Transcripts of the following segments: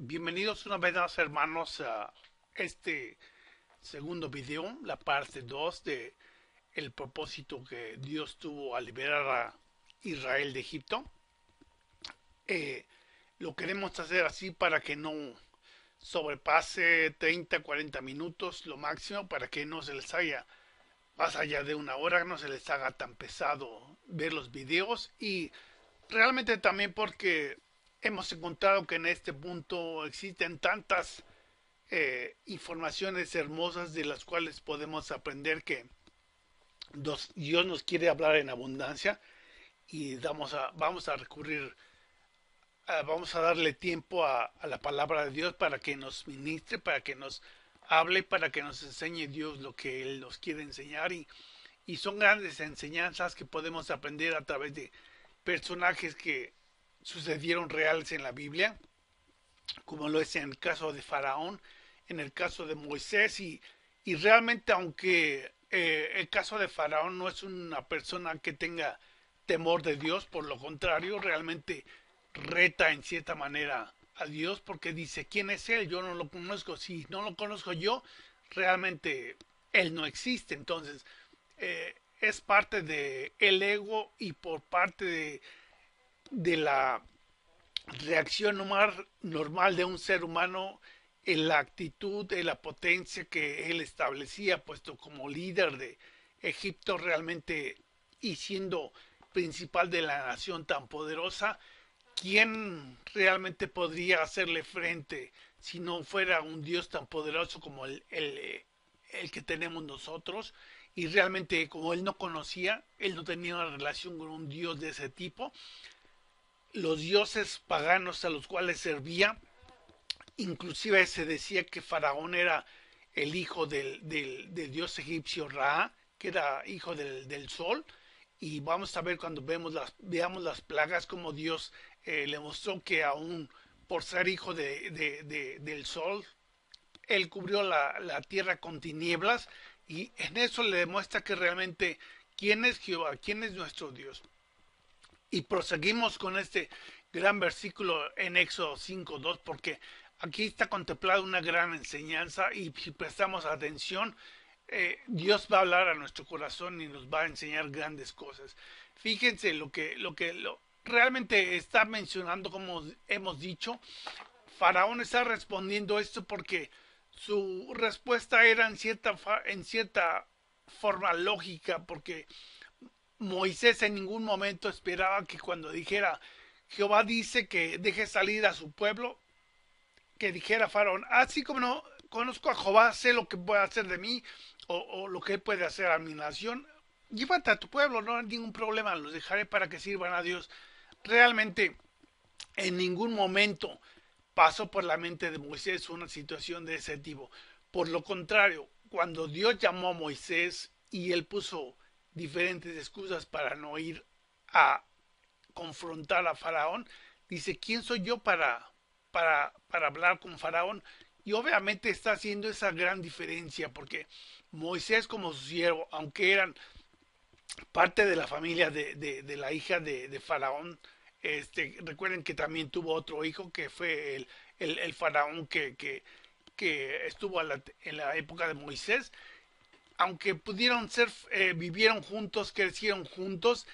Bienvenidos una vez más, hermanos, a este segundo video, la parte 2 de el propósito que Dios tuvo al liberar a Israel de Egipto. Eh, lo queremos hacer así para que no sobrepase 30, 40 minutos, lo máximo, para que no se les haya más allá de una hora, no se les haga tan pesado ver los videos, y realmente también porque hemos encontrado que en este punto existen tantas informaciones hermosas de las cuales podemos aprender que Dios nos quiere hablar en abundancia, y vamos a recurrir, vamos a darle tiempo a la palabra de Dios para que nos ministre, para que nos hable, para que nos enseñe Dios lo que Él nos quiere enseñar. Y son grandes enseñanzas que podemos aprender a través de personajes que sucedieron reales en la Biblia, como lo es en el caso de Faraón, en el caso de Moisés, y realmente aunque el caso de Faraón no es una persona que tenga temor de Dios, por lo contrario, realmente reta en cierta manera a Dios porque dice, ¿quién es Él? Yo no lo conozco. Si no lo conozco yo, realmente Él no existe. Entonces, es parte de el ego y por parte de la reacción normal de un ser humano en la actitud, en la potencia que él establecía, puesto como líder de Egipto realmente y siendo principal de la nación tan poderosa. ¿Quién realmente podría hacerle frente si no fuera un Dios tan poderoso como el que tenemos nosotros? Y realmente como él no conocía, él no tenía una relación con un Dios de ese tipo, los dioses paganos a los cuales servía, inclusive se decía que Faraón era el hijo del dios egipcio Ra, que era hijo del sol, y vamos a ver cuando veamos las plagas como Dios le mostró que aún por ser hijo del sol, él cubrió la tierra con tinieblas, y en eso le demuestra que realmente quién es Jehová, quién es nuestro Dios. Y proseguimos con este gran versículo en Éxodo 5:2, porque aquí está contemplada una gran enseñanza, y si prestamos atención, Dios va a hablar a nuestro corazón y nos va a enseñar grandes cosas. Fíjense lo realmente está mencionando, como hemos dicho. Faraón está respondiendo esto porque su respuesta era en cierta forma lógica, porque Moisés en ningún momento esperaba que cuando dijera, Jehová dice que deje salir a su pueblo, que dijera Faraón, así como no conozco a Jehová, sé lo que puede hacer de mí, o lo que él puede hacer a mi nación, llévate a tu pueblo, no hay ningún problema, los dejaré para que sirvan a Dios. Realmente en ningún momento pasó por la mente de Moisés una situación de ese tipo. Por lo contrario, cuando Dios llamó a Moisés y él puso diferentes excusas para no ir a confrontar a Faraón, dice, ¿quién soy yo para hablar con Faraón? Y obviamente está haciendo esa gran diferencia porque Moisés como su siervo, aunque eran parte de la familia de la hija de Faraón, recuerden que también tuvo otro hijo que fue el Faraón que estuvo en la época de Moisés. Aunque pudieron ser, vivieron juntos, crecieron juntos,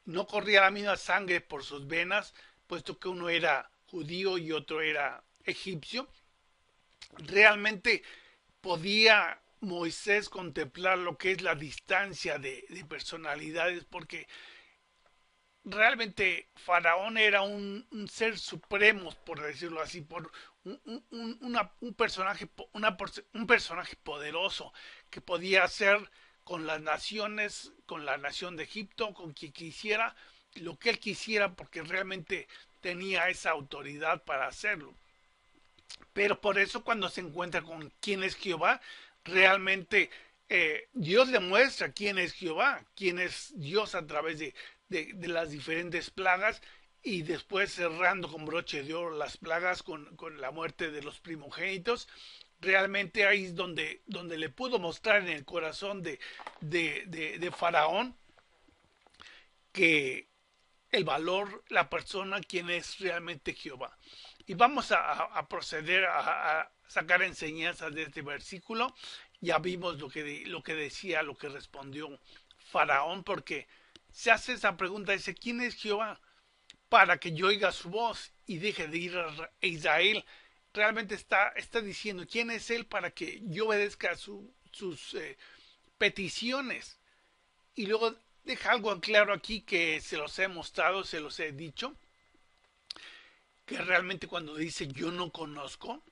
no corría la misma sangre por sus venas, puesto que uno era judío y otro era egipcio. Realmente podía Moisés contemplar lo que es la distancia de personalidades, porque realmente Faraón era un ser supremo, por decirlo así, por un personaje, un personaje poderoso que podía hacer con las naciones, con la nación de Egipto, con quien quisiera, lo que él quisiera, porque realmente tenía esa autoridad para hacerlo. Pero por eso cuando se encuentra con quién es Jehová, realmente Dios le muestra quién es Jehová, quién es Dios a través de las diferentes plagas, y después cerrando con broche de oro las plagas con la muerte de los primogénitos. Realmente ahí es donde le pudo mostrar en el corazón de Faraón que el valor, la persona, quien es realmente Jehová. Y vamos a proceder a sacar enseñanzas de este versículo. Ya vimos lo que decía, lo que respondió Faraón, porque se hace esa pregunta, dice, ¿quién es Jehová? Para que yo oiga su voz y deje de ir a Israel. Realmente está diciendo, ¿quién es él para que yo obedezca sus peticiones? Y luego deja algo en claro aquí que se los he mostrado, se los he dicho, que realmente cuando dice yo no conozco,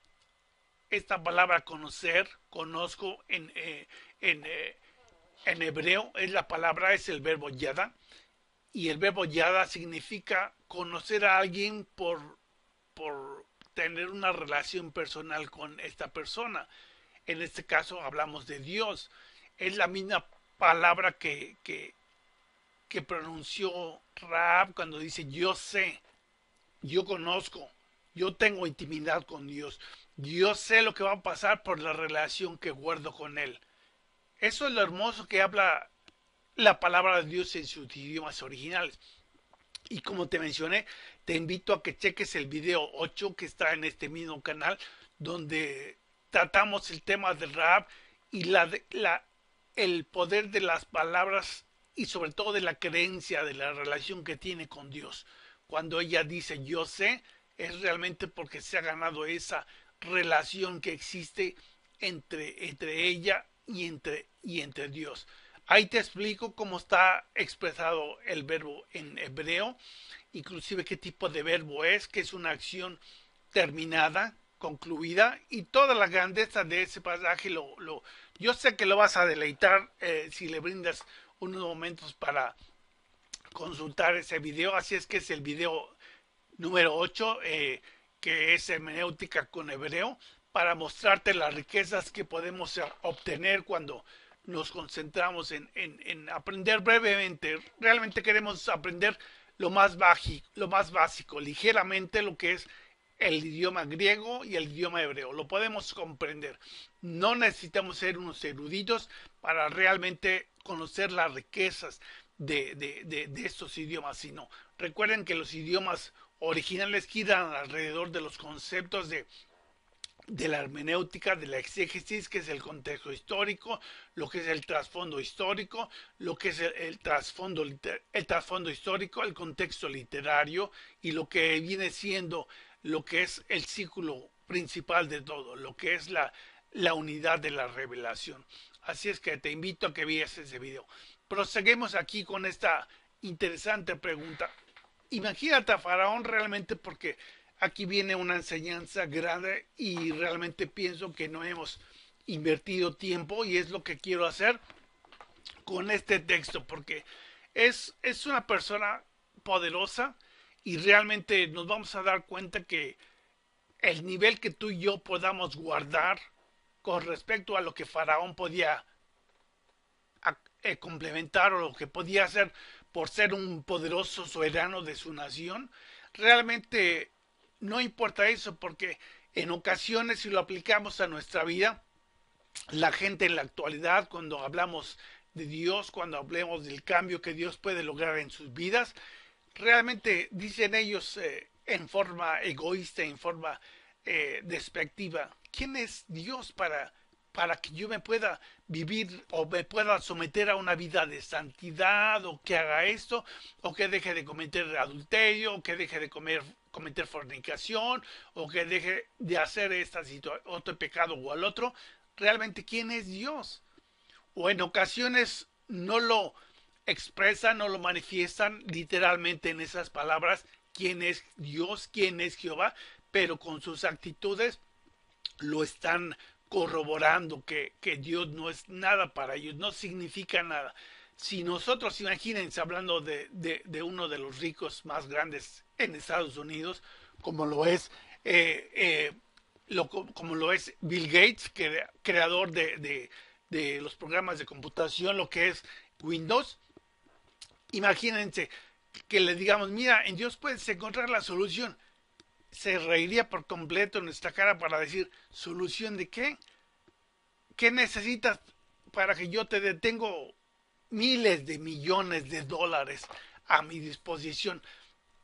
esta palabra conocer, conozco en, eh, en hebreo, es la palabra, es el verbo yada, y el verbo yada significa conocer a alguien por tener una relación personal con esta persona. En este caso hablamos de Dios. Es la misma palabra que pronunció Raab cuando dice yo sé, yo conozco, yo tengo intimidad con Dios, yo sé lo que va a pasar por la relación que guardo con Él. Eso es lo hermoso que habla la palabra de Dios en sus idiomas originales. Y como te mencioné, te invito a que cheques el video 8 que está en este mismo canal, donde tratamos el tema del rap y el poder de las palabras y sobre todo de la creencia, de la relación que tiene con Dios. Cuando ella dice yo sé, es realmente porque se ha ganado esa relación que existe entre ella y entre Dios. Ahí te explico cómo está expresado el verbo en hebreo, inclusive qué tipo de verbo es, que es una acción terminada, concluida, y toda la grandeza de ese pasaje yo sé que lo vas a deleitar si le brindas unos momentos para consultar ese video, así es que es el video número 8 que es hermenéutica con hebreo, para mostrarte las riquezas que podemos obtener cuando nos concentramos en aprender brevemente. Realmente queremos aprender lo más básico, ligeramente lo que es el idioma griego y el idioma hebreo. Lo podemos comprender. No necesitamos ser unos eruditos para realmente conocer las riquezas de estos idiomas, sino recuerden que los idiomas originales giran alrededor de los conceptos de la hermenéutica, de la exégesis, que es el contexto histórico, lo que es el trasfondo histórico, lo que es el trasfondo histórico, el contexto literario y lo que viene siendo lo que es el círculo principal de todo, lo que es la unidad de la revelación. Así es que te invito a que veas ese video. Proseguimos aquí con esta interesante pregunta. Imagínate a Faraón realmente porque aquí viene una enseñanza grande y realmente pienso que no hemos invertido tiempo y es lo que quiero hacer con este texto porque es una persona poderosa y realmente nos vamos a dar cuenta que el nivel que tú y yo podamos guardar con respecto a lo que Faraón podía complementar o lo que podía hacer por ser un poderoso soberano de su nación, realmente no importa eso porque en ocasiones si lo aplicamos a nuestra vida, la gente en la actualidad cuando hablamos de Dios, cuando hablemos del cambio que Dios puede lograr en sus vidas, realmente dicen ellos en forma egoísta, en forma despectiva, ¿quién es Dios para que yo me pueda vivir o me pueda someter a una vida de santidad o que haga esto o que deje de cometer adulterio o que deje de cometer fornicación o que deje de hacer otro pecado o al otro? Realmente, ¿quién es Dios? O en ocasiones no lo expresan, no lo manifiestan literalmente en esas palabras, quién es Dios, quién es Jehová, pero con sus actitudes lo están corroborando que Dios no es nada para ellos, no significa nada. Si nosotros, imagínense, hablando de uno de los ricos más grandes en Estados Unidos, como lo es, como lo es Bill Gates, creador de los programas de computación, lo que es Windows, imagínense que le digamos, mira, en Dios puedes encontrar la solución. Se reiría por completo en nuestra cara para decir, ¿solución de qué? ¿Qué necesitas para que yo te dé? Tengo miles de millones de dólares a mi disposición.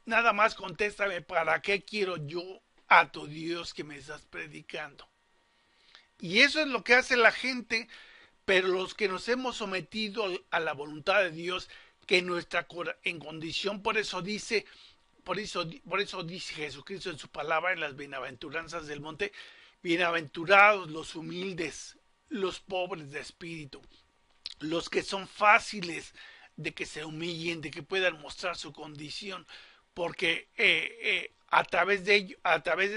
Nada más contéstame para qué quiero yo a tu Dios que me estás predicando. Y eso es lo que hace la gente, pero los que nos hemos sometido a la voluntad de Dios, que nuestra en condición, por eso dice Jesucristo en su palabra, en las bienaventuranzas del monte, bienaventurados los humildes, los pobres de espíritu, los que son fáciles de que se humillen, de que puedan mostrar su condición, porque a través de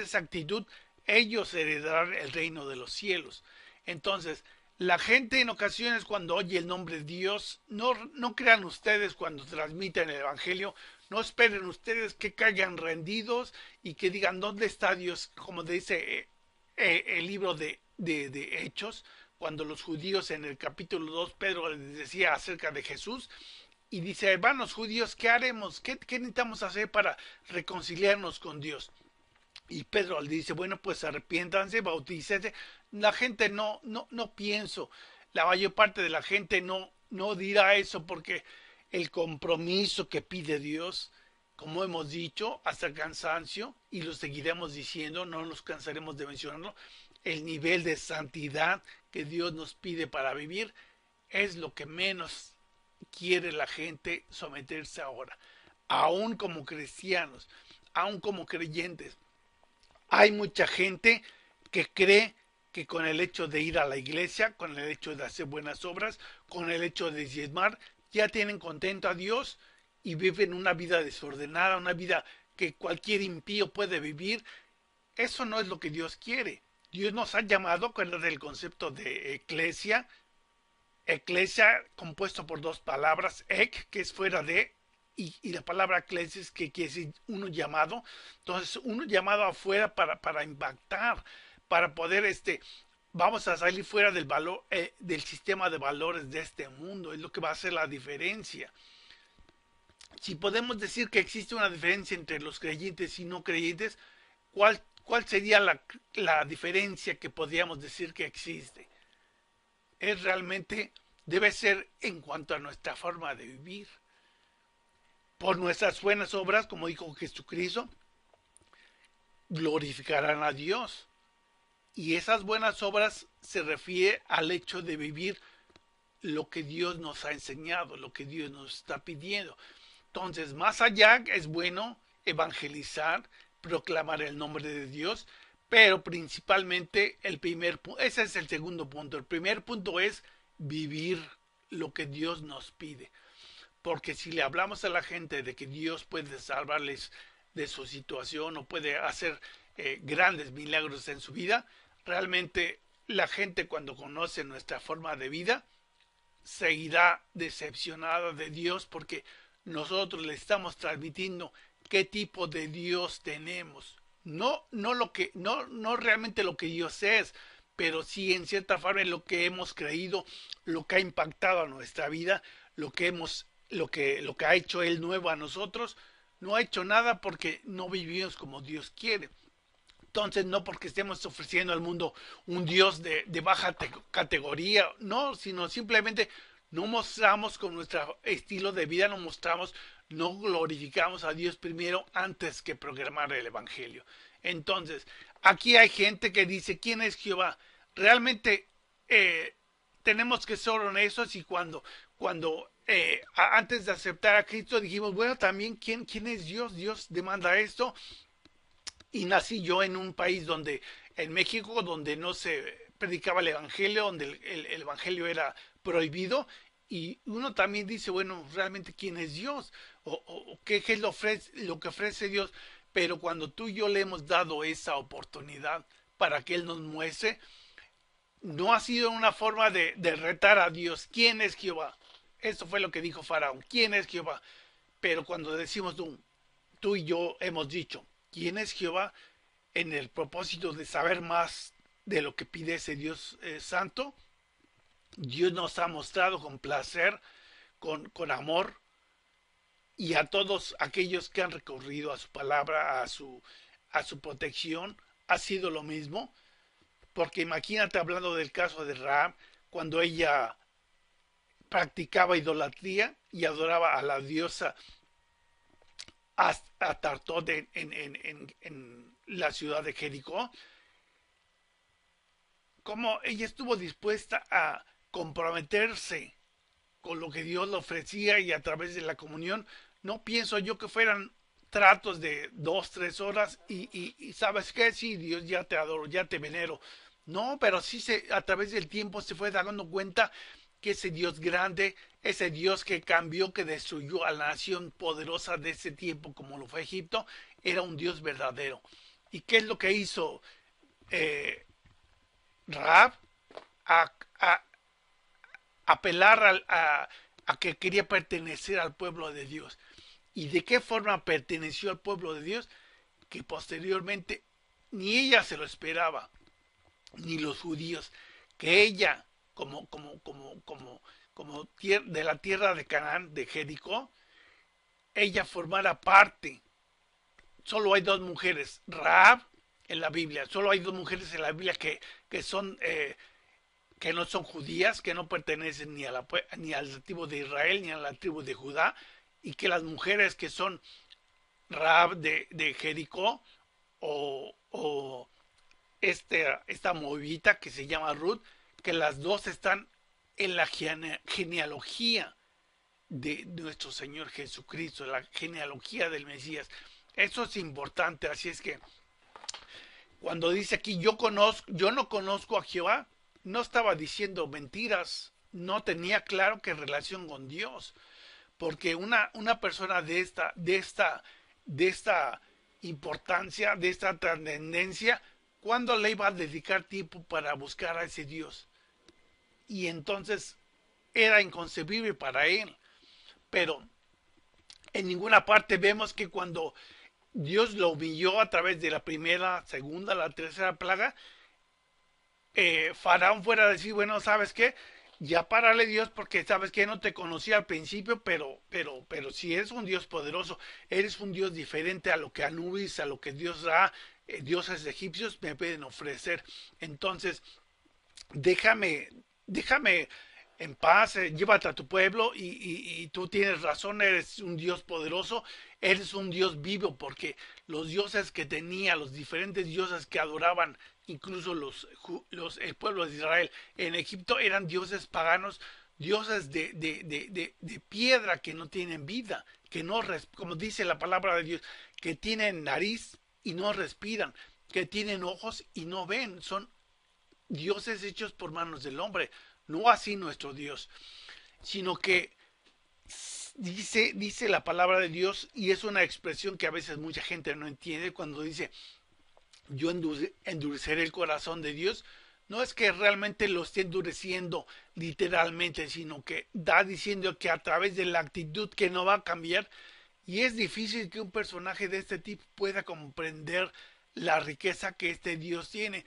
esa actitud, ellos heredarán el reino de los cielos. Entonces, la gente en ocasiones cuando oye el nombre de Dios, no crean ustedes cuando transmiten el Evangelio, no esperen ustedes que caigan rendidos y que digan, ¿dónde está Dios? Como dice el libro de Hechos, cuando los judíos en el capítulo 2 Pedro les decía acerca de Jesús, y dice, hermanos judíos, ¿qué haremos? ¿Qué necesitamos hacer para reconciliarnos con Dios? Y Pedro le dice, bueno, pues arrepiéntanse, bautícense. La gente no pienso, la mayor parte de la gente no dirá eso porque el compromiso que pide Dios, como hemos dicho, hasta el cansancio, y lo seguiremos diciendo, no nos cansaremos de mencionarlo, el nivel de santidad que Dios nos pide para vivir es lo que menos quiere la gente someterse ahora. Aún como cristianos, aún como creyentes, hay mucha gente que cree que con el hecho de ir a la iglesia, con el hecho de hacer buenas obras, con el hecho de diezmar, ya tienen contento a Dios y viven una vida desordenada, una vida que cualquier impío puede vivir. Eso no es lo que Dios quiere. Dios nos ha llamado con el concepto de eclesia, eclesia compuesto por dos palabras, ek, que es fuera de, y la palabra eclesia que quiere decir uno llamado. Entonces, uno llamado afuera para impactar, para poder, vamos a salir fuera del valor, del sistema de valores de este mundo, es lo que va a hacer la diferencia. Si podemos decir que existe una diferencia entre los creyentes y no creyentes, ¿cuál sería la diferencia que podríamos decir que existe? Es realmente, debe ser en cuanto a nuestra forma de vivir. Por nuestras buenas obras, como dijo Jesucristo, glorificarán a Dios. Y esas buenas obras se refiere al hecho de vivir lo que Dios nos ha enseñado, lo que Dios nos está pidiendo. Entonces, más allá es bueno evangelizar, proclamar el nombre de Dios, pero principalmente ese es el segundo punto. El primer punto es vivir lo que Dios nos pide. Porque si le hablamos a la gente de que Dios puede salvarles de su situación o puede hacer grandes milagros en su vida, realmente la gente cuando conoce nuestra forma de vida seguirá decepcionada de Dios porque nosotros le estamos transmitiendo qué tipo de Dios tenemos. No realmente lo que Dios es, pero sí en cierta forma lo que hemos creído, lo que ha impactado a nuestra vida, lo que ha hecho Él nuevo a nosotros. No ha hecho nada porque no vivimos como Dios quiere. Entonces, no porque estemos ofreciendo al mundo un Dios de baja categoría, no, sino simplemente no mostramos con nuestro estilo de vida, no glorificamos a Dios primero antes que proclamar el Evangelio. Entonces, aquí hay gente que dice, ¿quién es Jehová? Realmente tenemos que ser honestos y antes de aceptar a Cristo dijimos, bueno, también, ¿quién es Dios? Dios demanda esto. Y nací yo en un país en México, donde no se predicaba el Evangelio, donde el Evangelio era prohibido. Y uno también dice, bueno, realmente quién es Dios, o qué es lo que ofrece Dios. Pero cuando tú y yo le hemos dado esa oportunidad para que Él nos muestre, no ha sido una forma de retar a Dios. ¿Quién es Jehová? Eso fue lo que dijo Faraón. ¿Quién es Jehová? Pero cuando decimos tú y yo hemos dicho, ¿quién es Jehová? En el propósito de saber más de lo que pide ese Dios santo, Dios nos ha mostrado con placer, con amor, y a todos aquellos que han recurrido a su palabra, a su protección, ha sido lo mismo. Porque imagínate hablando del caso de Rahab, cuando ella practicaba idolatría y adoraba a la diosa Tartot en la ciudad de Jericó, cómo ella estuvo dispuesta a comprometerse con lo que Dios le ofrecía y a través de la comunión. No pienso yo que fueran tratos de 2, 3 horas y sabes qué, sí, Dios, ya te adoro, ya te venero. No, pero sí a través del tiempo se fue dando cuenta que ese Dios grande, ese Dios que cambió, que destruyó a la nación poderosa de ese tiempo como lo fue Egipto, era un Dios verdadero. ¿Y qué es lo que hizo eh, Rahab? A, a apelar a que quería pertenecer al pueblo de Dios. ¿Y de qué forma perteneció al pueblo de Dios? Que posteriormente ni ella se lo esperaba, ni los judíos, que ella, como de la tierra de Canaán, de Jericó, ella formara parte. Solo hay dos mujeres, Rahab en la Biblia, solo hay dos mujeres en la Biblia que son que no son judías, que no pertenecen ni al tribu de Israel ni a la tribu de Judá, y que las mujeres que son Rahab de Jericó o esta movita que se llama Ruth, que las dos están en la genealogía de nuestro Señor Jesucristo, la genealogía del Mesías. Eso es importante, así es que cuando dice aquí yo no conozco a Jehová, no estaba diciendo mentiras, no tenía claro qué relación con Dios, porque una persona de esta importancia, de esta trascendencia, ¿cuándo le iba a dedicar tiempo para buscar a ese Dios? Y entonces era inconcebible para él, pero en ninguna parte vemos que cuando Dios lo humilló a través de la primera, segunda, la tercera plaga, Faraón fuera a decir, bueno, ¿sabes qué? Ya párale Dios porque sabes que no te conocía al principio, pero si eres un Dios poderoso, eres un Dios diferente a lo que Anubis, a lo que Dios da, dioses egipcios me pueden ofrecer. Entonces, déjame en paz, llévate a tu pueblo y tú tienes razón, eres un Dios poderoso, eres un Dios vivo, porque los dioses que tenía, los diferentes dioses que adoraban, incluso el pueblo de Israel en Egipto, eran dioses paganos, dioses de piedra que no tienen vida, que no, como dice la palabra de Dios, que tienen nariz y no respiran, que tienen ojos y no ven, son dioses hechos por manos del hombre, no así nuestro Dios, sino que dice la palabra de Dios, y es una expresión que a veces mucha gente no entiende cuando dice yo endureceré el corazón de Dios. No es que realmente lo esté endureciendo literalmente, sino que da diciendo que a través de la actitud que no va a cambiar, y es difícil que un personaje de este tipo pueda comprender la riqueza que este Dios tiene,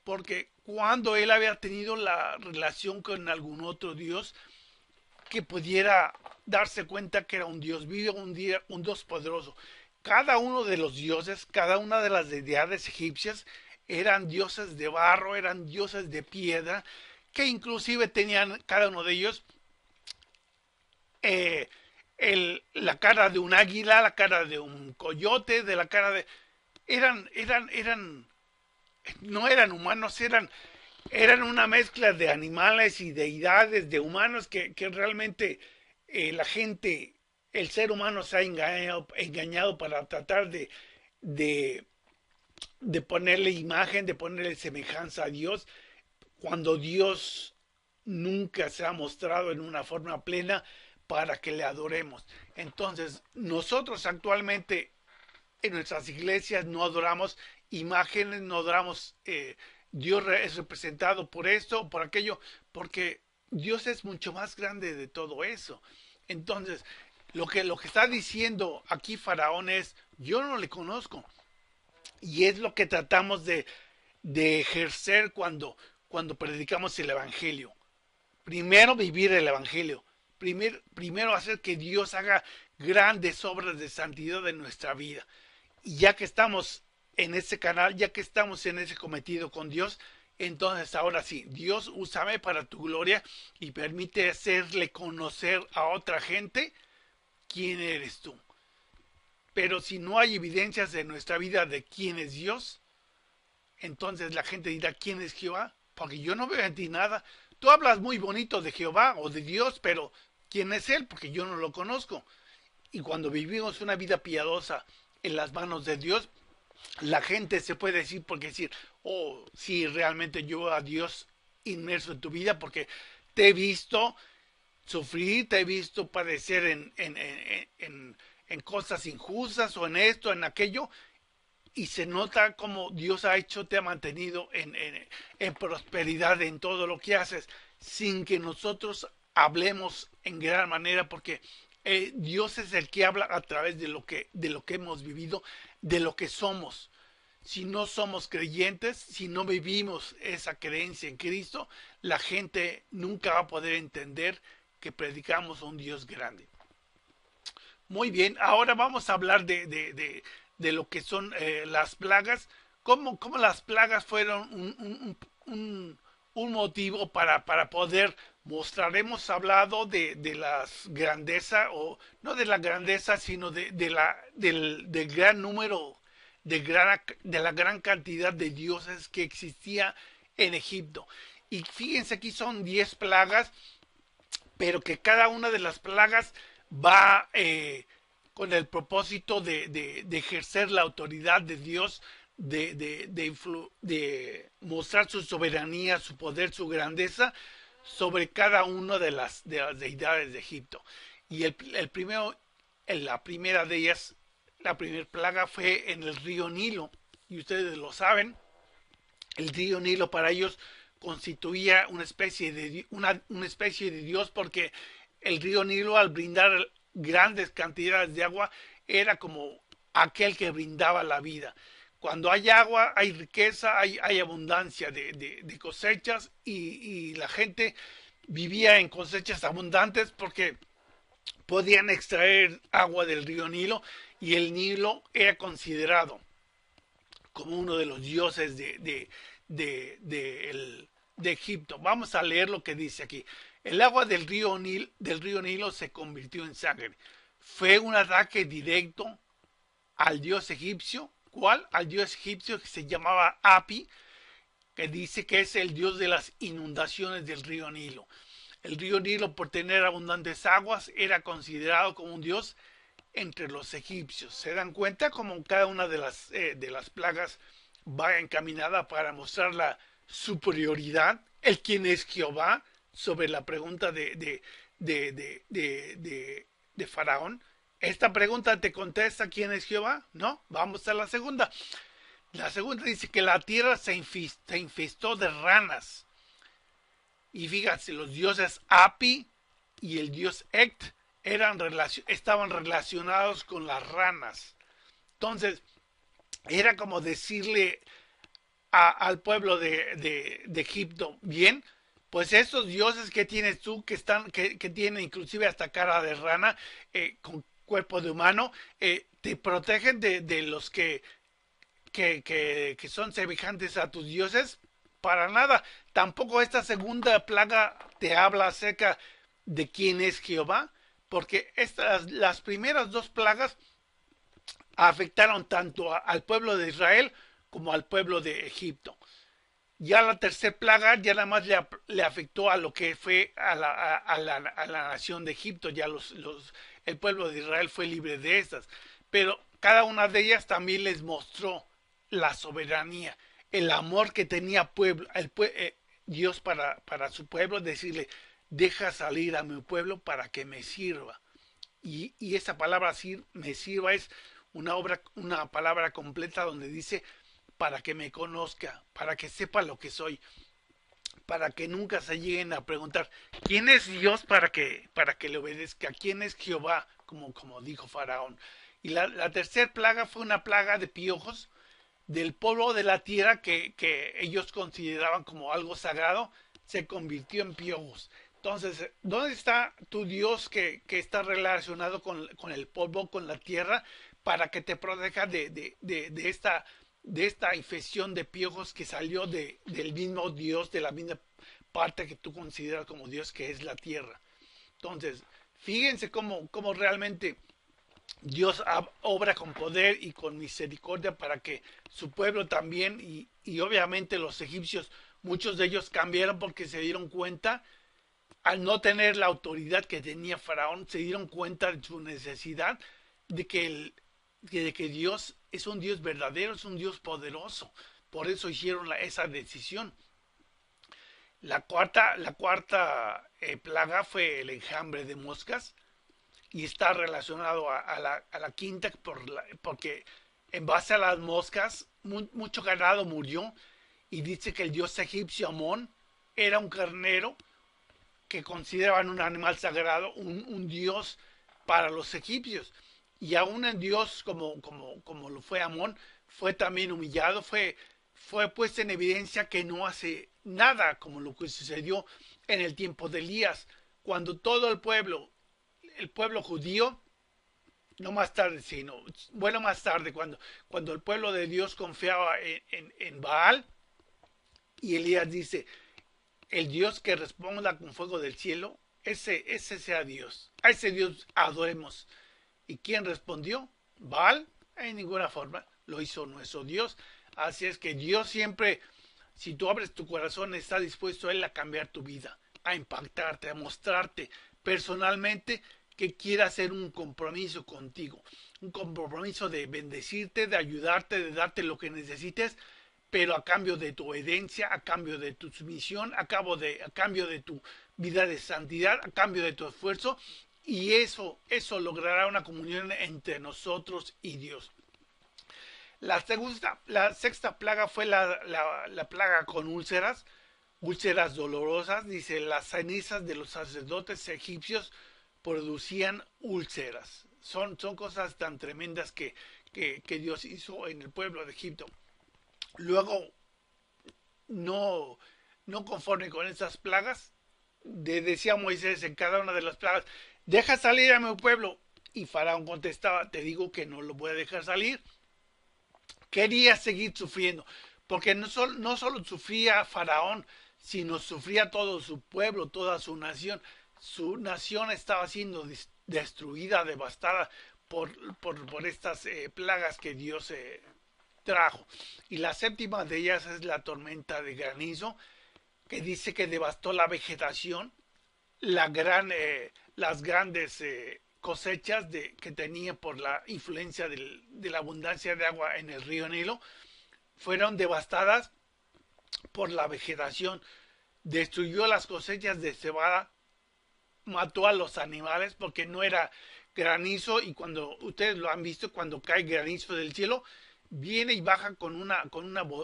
porque cuando él había tenido la relación con algún otro Dios que pudiera darse cuenta que era un Dios vivo, un Dios poderoso. Cada uno de los dioses, cada una de las deidades egipcias eran dioses de barro, eran dioses de piedra, que inclusive tenían cada uno de ellos eh, la cara de un águila, la cara de un coyote, de la cara de... No eran humanos, eran una mezcla de animales y deidades, de humanos que realmente la gente, el ser humano se ha engañado para tratar de, de ponerle imagen, de ponerle semejanza a Dios, cuando Dios nunca se ha mostrado en una forma plena para que le adoremos. Entonces, nosotros actualmente en nuestras iglesias no adoramos imágenes, no adoramos Dios es representado por esto, por aquello, porque Dios es mucho más grande de todo eso. Entonces, lo que está diciendo aquí Faraón es, yo no le conozco. Y es lo que tratamos de ejercer cuando predicamos el Evangelio. Primero vivir el Evangelio. Primero hacer que Dios haga grandes obras de santidad en nuestra vida. Y ya que estamos en ese canal, ya que estamos en ese cometido con Dios, entonces ahora sí, Dios, úsame para tu gloria y permite hacerle conocer a otra gente quién eres tú. Pero si no hay evidencias en nuestra vida de quién es Dios, entonces la gente dirá, ¿quién es Jehová? Porque yo no veo en ti nada. Tú hablas muy bonito de Jehová o de Dios, pero ¿quién es Él? Porque yo no lo conozco. Y cuando vivimos una vida piadosa en las manos de Dios, la gente se puede decir, porque decir, oh, sí, realmente yo a Dios inmerso en tu vida, porque te he visto sufrir, te he visto padecer en cosas injustas o en esto, en aquello, y se nota como Dios ha hecho, te ha mantenido en prosperidad en todo lo que haces, sin que nosotros hablemos en gran manera, porque Dios es el que habla a través de lo que hemos vivido, de lo que somos. Si no somos creyentes, si no vivimos esa creencia en Cristo, la gente nunca va a poder entender que predicamos a un Dios grande. Muy bien, ahora vamos a hablar de lo que son las plagas, cómo las plagas fueron un motivo para poder mostrar. Hemos hablado de la grandeza, o no de la grandeza, sino del gran número, de la gran cantidad de dioses que existía en Egipto. Y fíjense, aquí son 10 plagas, pero que cada una de las plagas va con el propósito de ejercer la autoridad de Dios, de mostrar su soberanía, su poder, su grandeza sobre cada una de las deidades de Egipto. Y el primero, la primera de ellas, la primera plaga fue en el río Nilo. Y ustedes lo saben, el río Nilo para ellos constituía una especie de Dios, porque el río Nilo, al brindar grandes cantidades de agua, era como aquel que brindaba la vida. Cuando hay agua, hay riqueza, hay abundancia de cosechas, y la gente vivía en cosechas abundantes porque podían extraer agua del río Nilo, y el Nilo era considerado como uno de los dioses de Egipto. Vamos a leer lo que dice aquí. El agua del río Nilo se convirtió en sangre. Fue un ataque directo al dios egipcio. ¿Cuál? Al dios egipcio que se llamaba Api, que dice que es el dios de las inundaciones del río Nilo. El río Nilo, por tener abundantes aguas, era considerado como un dios entre los egipcios. ¿Se dan cuenta cómo cada una de las plagas va encaminada para mostrar la superioridad, el quién es Jehová, sobre la pregunta de Faraón? Esta pregunta te contesta quién es Jehová, ¿no? Vamos a la segunda. La segunda dice que la tierra se infestó de ranas. Y fíjate, los dioses Api y el dios Ect estaban relacionados con las ranas. Entonces, era como decirle al pueblo de Egipto, bien, pues estos dioses que tienes tú, que tienen inclusive hasta cara de rana, con cuerpo de humano, te protegen de los que son semejantes a tus dioses. Para nada. Tampoco esta segunda plaga te habla acerca de quién es Jehová, porque las primeras dos plagas afectaron tanto al pueblo de Israel como al pueblo de Egipto. Ya la tercera plaga ya nada más le afectó a lo que fue a la nación de Egipto. Ya el pueblo de Israel fue libre de estas. Pero cada una de ellas también les mostró la soberanía, el amor que tenía Dios para su pueblo, decirle, deja salir a mi pueblo para que me sirva. Y esa palabra me sirva es una palabra completa donde dice para que me conozca, para que sepa lo que soy, para que nunca se lleguen a preguntar quién es Dios, para que le obedezca, quién es Jehová, como dijo Faraón. Y la tercera plaga fue una plaga de piojos del polvo de la tierra que ellos consideraban como algo sagrado, se convirtió en piojos. Entonces, ¿dónde está tu Dios que está relacionado con el polvo, con la tierra, para que te proteja de esta infección de piojos que salió del mismo Dios, de la misma parte que tú consideras como Dios, que es la tierra? Entonces, fíjense cómo realmente Dios obra con poder y con misericordia para que su pueblo también, y obviamente los egipcios, muchos de ellos cambiaron porque se dieron cuenta, al no tener la autoridad que tenía Faraón, se dieron cuenta de su necesidad de que, de que Dios es un Dios verdadero, es un Dios poderoso. Por eso hicieron esa decisión. La cuarta plaga fue el enjambre de moscas y está relacionado a la quinta porque en base a las moscas mucho ganado murió y dice que el dios egipcio Amón era un carnero que consideraban un animal sagrado, un dios para los egipcios. Y aún en Dios, como lo fue Amón, fue también humillado, fue puesto en evidencia que no hace nada como lo que sucedió en el tiempo de Elías, cuando todo el pueblo judío, no más tarde, sino, bueno, más tarde, cuando el pueblo de Dios confiaba en Baal, y Elías dice, el Dios que responda con fuego del cielo, ese sea Dios. A ese Dios adoremos. ¿Y quién respondió? Baal, en ninguna forma. Lo hizo nuestro Dios. Así es que Dios siempre, si tú abres tu corazón, está dispuesto Él a cambiar tu vida, a impactarte, a mostrarte personalmente que quiere hacer un compromiso contigo. Un compromiso de bendecirte, de ayudarte, de darte lo que necesites, pero a cambio de tu obediencia, a cambio de tu sumisión, a cambio de tu vida de santidad, a cambio de tu esfuerzo, y eso logrará una comunión entre nosotros y Dios. La sexta plaga fue la plaga con úlceras, úlceras dolorosas. Dice, las cenizas de los sacerdotes egipcios producían úlceras. Son cosas tan tremendas que Dios hizo en el pueblo de Egipto. Luego, no, no conforme con estas plagas, decía Moisés en cada una de las plagas, deja salir a mi pueblo. Y Faraón contestaba, te digo que no lo voy a dejar salir. Quería seguir sufriendo, porque no solo sufría Faraón, sino sufría todo su pueblo, toda su nación. Su nación estaba siendo destruida, devastada por estas plagas que Dios trajo. Y la séptima de ellas es la tormenta de granizo, que dice que devastó la vegetación, las grandes cosechas que tenía por la influencia de la abundancia de agua en el río Nilo, fueron devastadas por la vegetación. Destruyó las cosechas de cebada, mató a los animales porque no era granizo, y cuando ustedes lo han visto, cuando cae granizo del cielo, viene y baja con una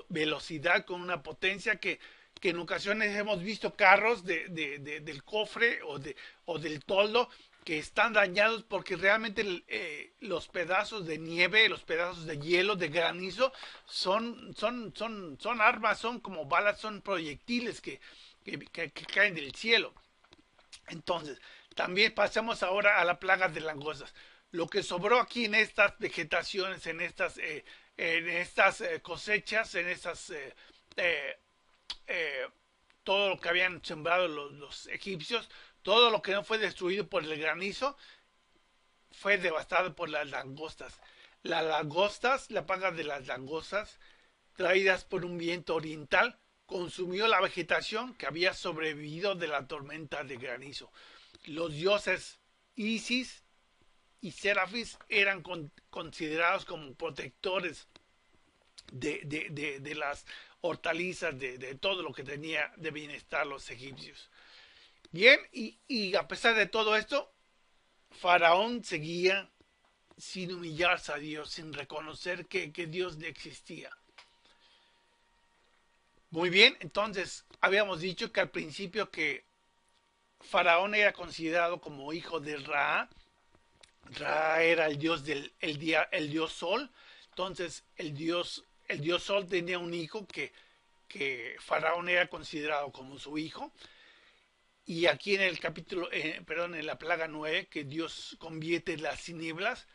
velocidad, con una potencia que en ocasiones hemos visto carros del cofre o del toldo que están dañados porque realmente los pedazos de nieve, los pedazos de hielo, de granizo, son armas, son como balas, son proyectiles que caen del cielo. Entonces, también pasemos ahora a la plaga de langostas. Lo que sobró aquí en estas vegetaciones, en estas cosechas, en estas eh, eh, todo lo que habían sembrado los egipcios, todo lo que no fue destruido por el granizo, fue devastado por las langostas. Las langostas, la plaga de las langostas, traídas por un viento oriental, consumió la vegetación que había sobrevivido de la tormenta de granizo. Los dioses Isis y Serafis eran considerados como protectores de las hortalizas, de todo lo que tenía de bienestar los egipcios. Bien, y a pesar de todo esto, Faraón seguía sin humillarse a Dios, sin reconocer que Dios no existía. Muy bien, entonces habíamos dicho que al principio que Faraón era considerado como hijo de Ra. Ra era el dios el dios Sol. Entonces el dios Sol tenía un hijo que Faraón era considerado como su hijo. Y aquí en el capítulo, perdón, en la plaga 9, que Dios convierte las tinieblas,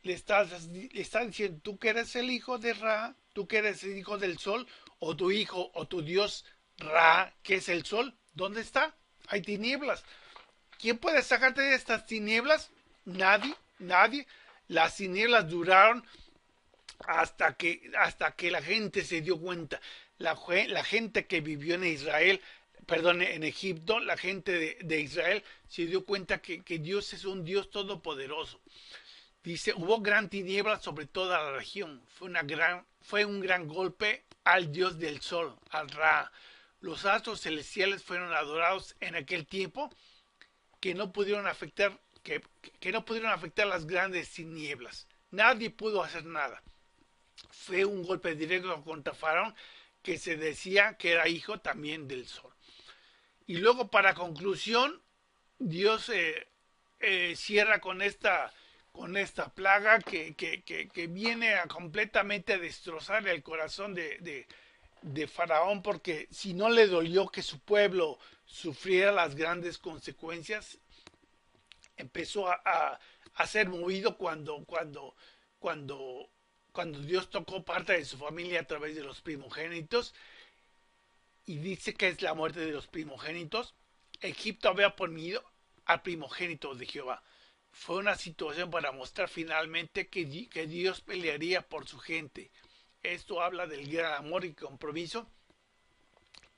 le está diciendo, tú que eres el hijo de Ra, tú que eres el hijo del sol, o tu hijo o tu dios Ra, que es el sol, ¿dónde está? Hay tinieblas. ¿Quién puede sacarte de estas tinieblas? Nadie, nadie. Las tinieblas duraron hasta que la gente se dio cuenta. La gente que vivió en Israel, perdón, en Egipto, la gente de Israel se dio cuenta que Dios es un Dios todopoderoso. Dice, hubo gran tiniebla sobre toda la región. Fue un gran golpe al Dios del sol, al Ra. Los astros celestiales fueron adorados en aquel tiempo que no pudieron afectar, que no pudieron afectar las grandes tinieblas. Nadie pudo hacer nada. Fue un golpe directo contra Faraón, que se decía que era hijo también del sol. Y luego, para conclusión, Dios cierra con esta plaga que viene a completamente destrozar el corazón de Faraón, porque si no le dolió que su pueblo sufriera las grandes consecuencias, empezó a ser movido cuando, cuando Dios tocó parte de su familia a través de los primogénitos, y dice que es la muerte de los primogénitos. Egipto había ponido al primogénito de Jehová. Fue una situación para mostrar finalmente que Dios pelearía por su gente. Esto habla del gran amor y compromiso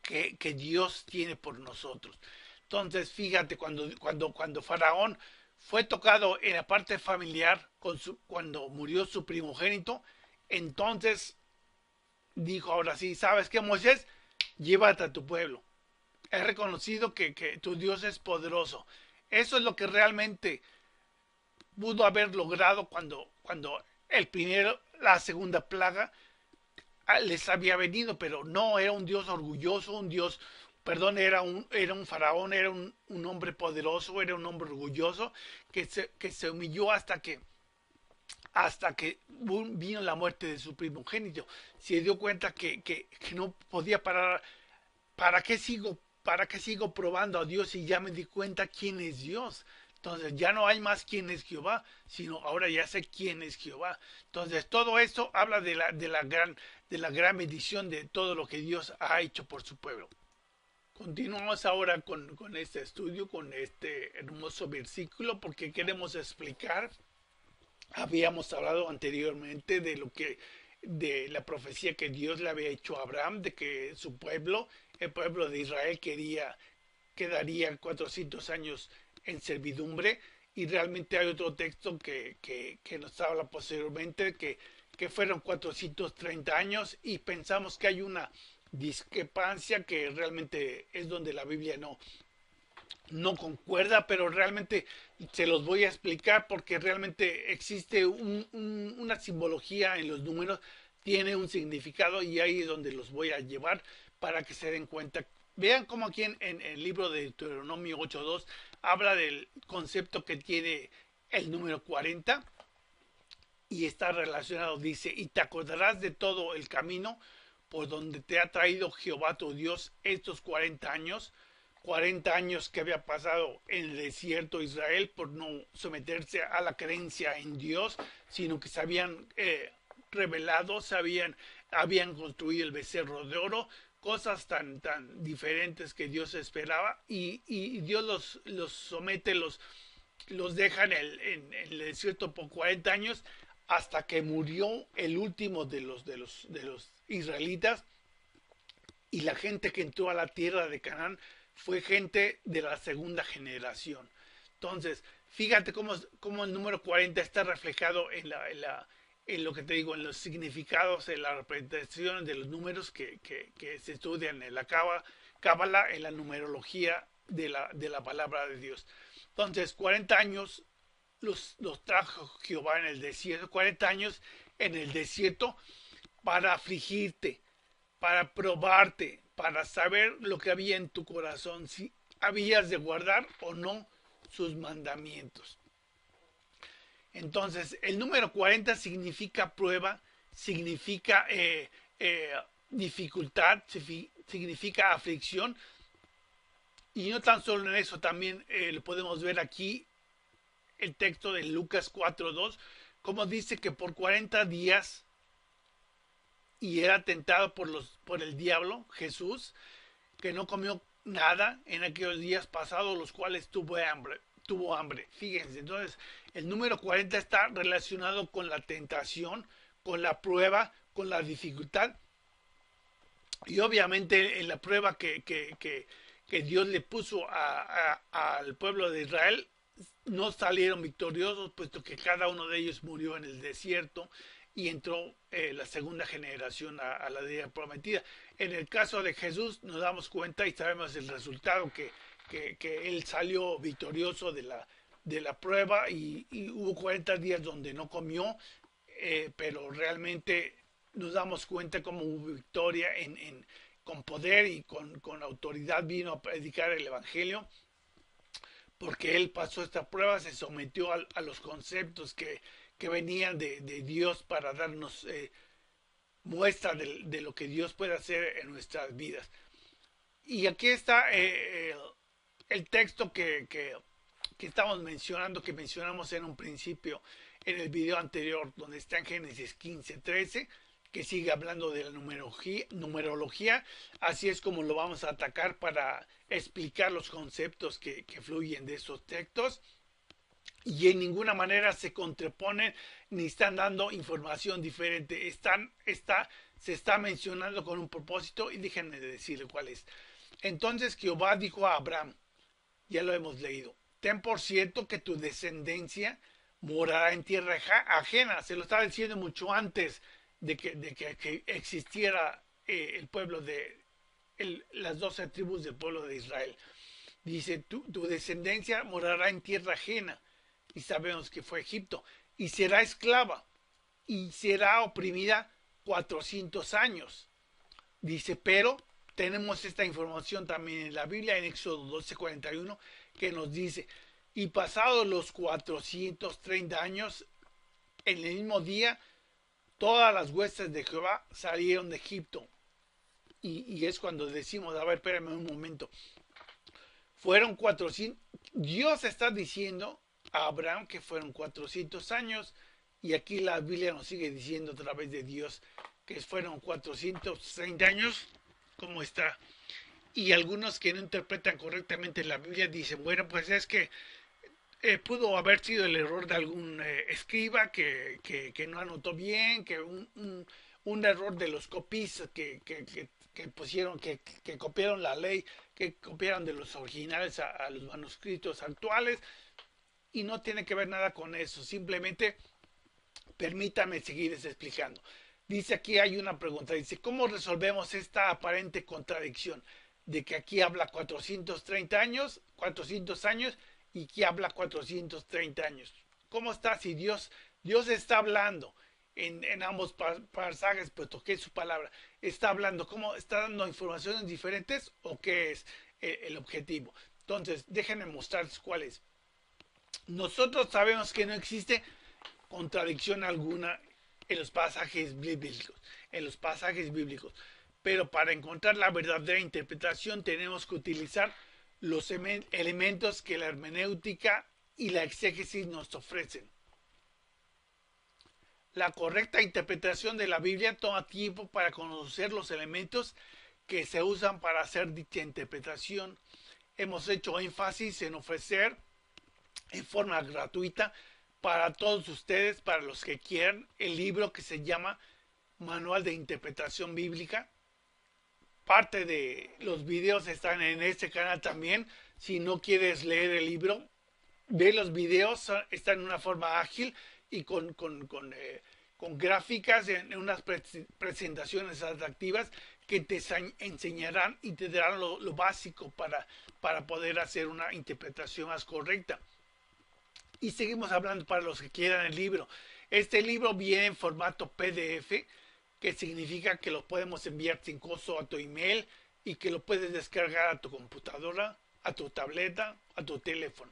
que Dios tiene por nosotros. Entonces, fíjate, cuando Faraón fue tocado en la parte familiar cuando murió su primogénito, entonces dijo, ahora sí, ¿sabes qué, Moisés? Llévate a tu pueblo. He reconocido que tu Dios es poderoso. Eso es lo que realmente pudo haber logrado cuando la segunda plaga les había venido, pero no, era un Dios orgulloso, perdón, era un faraón, era un hombre poderoso, era un hombre orgulloso que se humilló hasta que vino la muerte de su primogénito. Se dio cuenta que no podía parar. ¿Para qué sigo probando a Dios si ya me di cuenta quién es Dios? Entonces ya no hay más quién es Jehová, sino ahora ya sé quién es Jehová. Entonces todo esto habla de la gran bendición de todo lo que Dios ha hecho por su pueblo. Continuamos ahora con este estudio, con este hermoso versículo, porque queremos explicar. Habíamos hablado anteriormente de la profecía que Dios le había hecho a Abraham, de que su pueblo, el pueblo de Israel, quedaría 400 años en servidumbre. Y realmente hay otro texto que nos habla posteriormente que fueron 430 años, y pensamos que hay una discrepancia que realmente es donde la Biblia no concuerda, pero realmente se los voy a explicar porque realmente existe una simbología en los números, tiene un significado, y ahí es donde los voy a llevar para que se den cuenta. Vean cómo aquí en el libro de Deuteronomio 8.2 habla del concepto que tiene el número 40 y está relacionado. Dice, y te acordarás de todo el camino por donde te ha traído Jehová tu Dios estos 40 años, 40 años que había pasado en el desierto de Israel por no someterse a la creencia en Dios, sino que se habían revelado, habían construido el becerro de oro, cosas tan diferentes que Dios esperaba, y Dios los somete, los deja en el desierto por 40 años hasta que murió el último de los israelitas, y la gente que entró a la tierra de Canaán fue gente de la segunda generación. Entonces, fíjate cómo el número 40 está reflejado en lo que te digo, en los significados, en la representación de los números que se estudian en la Cábala, en la numerología de la palabra de Dios. Entonces, 40 años los trajo Jehová en el desierto, 40 años en el desierto para afligirte, para probarte, para saber lo que había en tu corazón, si habías de guardar o no sus mandamientos. Entonces, el número 40 significa prueba, significa dificultad, significa aflicción. Y no tan solo en eso, también lo podemos ver aquí, el texto de Lucas 4.2, como dice que por 40 días y era tentado por el diablo, Jesús, que no comió nada en aquellos días pasados, los cuales tuvo hambre. Fíjense, entonces el número 40 está relacionado con la tentación, con la prueba, con la dificultad y obviamente en la prueba que Dios le puso al pueblo de Israel, no salieron victoriosos, puesto que cada uno de ellos murió en el desierto y entró la segunda generación a la tierra prometida. En el caso de Jesús nos damos cuenta y sabemos el resultado que él salió victorioso de la prueba y hubo 40 días donde no comió, pero realmente nos damos cuenta como hubo victoria con poder y con autoridad vino a predicar el Evangelio, porque él pasó esta prueba, se sometió a los conceptos que venían de Dios para darnos muestra de lo que Dios puede hacer en nuestras vidas. Y aquí está el texto que estamos mencionando, que mencionamos en un principio en el video anterior, donde está en Génesis 15:13, que sigue hablando de la numerología. Así es como lo vamos a atacar para explicar los conceptos que fluyen de estos textos. Y en ninguna manera se contraponen ni están dando información diferente. Se está mencionando con un propósito y déjenme decirle cuál es. Entonces Jehová dijo a Abraham, ya lo hemos leído, ten por cierto que tu descendencia morará en tierra ajena. Se lo estaba diciendo mucho antes que existiera el pueblo las 12 tribus del pueblo de Israel. Dice, tu descendencia morará en tierra ajena, y sabemos que fue Egipto, y será esclava, y será oprimida 400 años. Dice, pero tenemos esta información también en la Biblia, en Éxodo 12:41, que nos dice, y pasados los 430 años, en el mismo día, todas las huestes de Jehová salieron de Egipto. Y es cuando decimos, a ver, espérame un momento. Fueron 400, Dios está diciendo a Abraham que fueron 400 años, y aquí la Biblia nos sigue diciendo a través de Dios que fueron 430 años. ¿Cómo está? Y algunos que no interpretan correctamente la Biblia dicen, bueno, pues es que pudo haber sido el error de algún escriba que no anotó bien, que un error de los copistas que pusieron, que copiaron la ley, que copiaron de los originales a los manuscritos actuales, y no tiene que ver nada con eso. Simplemente permítame seguir explicando. Dice aquí, hay una pregunta, dice, ¿cómo resolvemos esta aparente contradicción de que aquí habla 430 años, 400 años, y que habla 430 años? ¿Cómo está si Dios está hablando en ambos pasajes, puesto que es su palabra? ¿Está hablando, cómo está dando informaciones diferentes o qué es el objetivo? Entonces, déjenme mostrarles cuál es. Nosotros sabemos que no existe contradicción alguna en los pasajes bíblicos, pero para encontrar la verdadera interpretación tenemos que utilizar los elementos que la hermenéutica y la exégesis nos ofrecen. La correcta interpretación de la Biblia toma tiempo para conocer los elementos que se usan para hacer dicha interpretación. Hemos hecho énfasis en ofrecer en forma gratuita para todos ustedes, para los que quieran, el libro que se llama Manual de Interpretación Bíblica. Parte de los videos están en este canal también. Si no quieres leer el libro, ve los videos, están en una forma ágil y con gráficas, en unas presentaciones atractivas que te enseñarán y te darán lo básico para poder hacer una interpretación más correcta. Y seguimos hablando para los que quieran el libro. Este libro viene en formato PDF, que significa que lo podemos enviar sin costo a tu email y que lo puedes descargar a tu computadora, a tu tableta, a tu teléfono.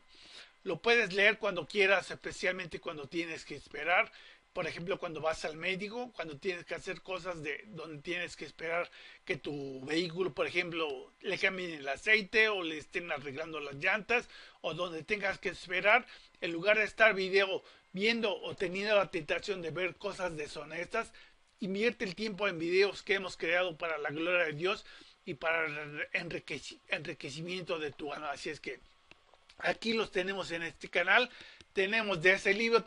Lo puedes leer cuando quieras, especialmente cuando tienes que esperar. Por ejemplo, cuando vas al médico, cuando tienes que hacer cosas donde tienes que esperar que tu vehículo, por ejemplo, le cambien el aceite o le estén arreglando las llantas, o donde tengas que esperar, en lugar de estar viendo o teniendo la tentación de ver cosas deshonestas, invierte el tiempo en videos que hemos creado para la gloria de Dios y para el enriquecimiento de tu alma. Así es que Aquí los tenemos en este canal. Tenemos de ese libro,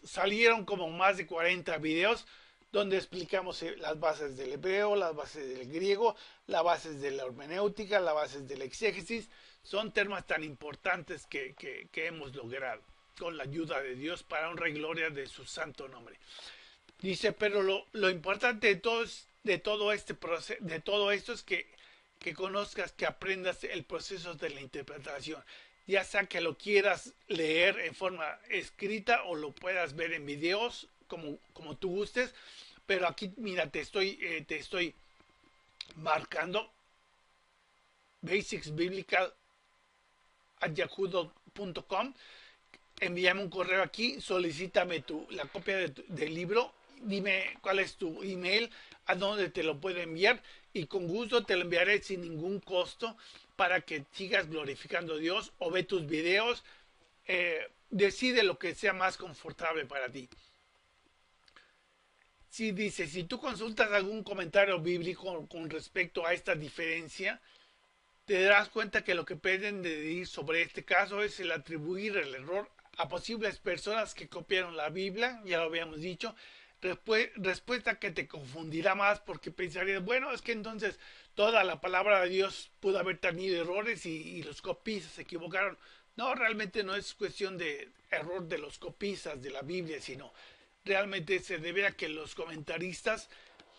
salieron como más de 40 videos donde explicamos las bases del hebreo, las bases del griego, las bases de la hermenéutica, las bases del exégesis. Son temas tan importantes que hemos logrado con la ayuda de Dios para honra y gloria de su santo nombre. Dice, pero lo importante de todo esto es que conozcas, que aprendas el proceso de la interpretación, ya sea que lo quieras leer en forma escrita o lo puedas ver en videos como tú gustes, pero aquí mira, te estoy marcando basicsbiblical@yahoo.com. Envíame un correo aquí, solicítame la copia del libro, dime cuál es tu email, a dónde te lo puedo enviar y con gusto te lo enviaré sin ningún costo para que sigas glorificando a Dios o ve tus videos. Decide lo que sea más confortable para ti. Si dice, si tú consultas algún comentario bíblico con respecto a esta diferencia, te darás cuenta que lo que pretenden decir sobre este caso es el atribuir el error a posibles personas que copiaron la Biblia, ya lo habíamos dicho, respuesta que te confundirá más porque pensarías, bueno, es que entonces toda la palabra de Dios pudo haber tenido errores y los copistas se equivocaron. No, realmente no es cuestión de error de los copistas de la Biblia, sino realmente se debe a que los comentaristas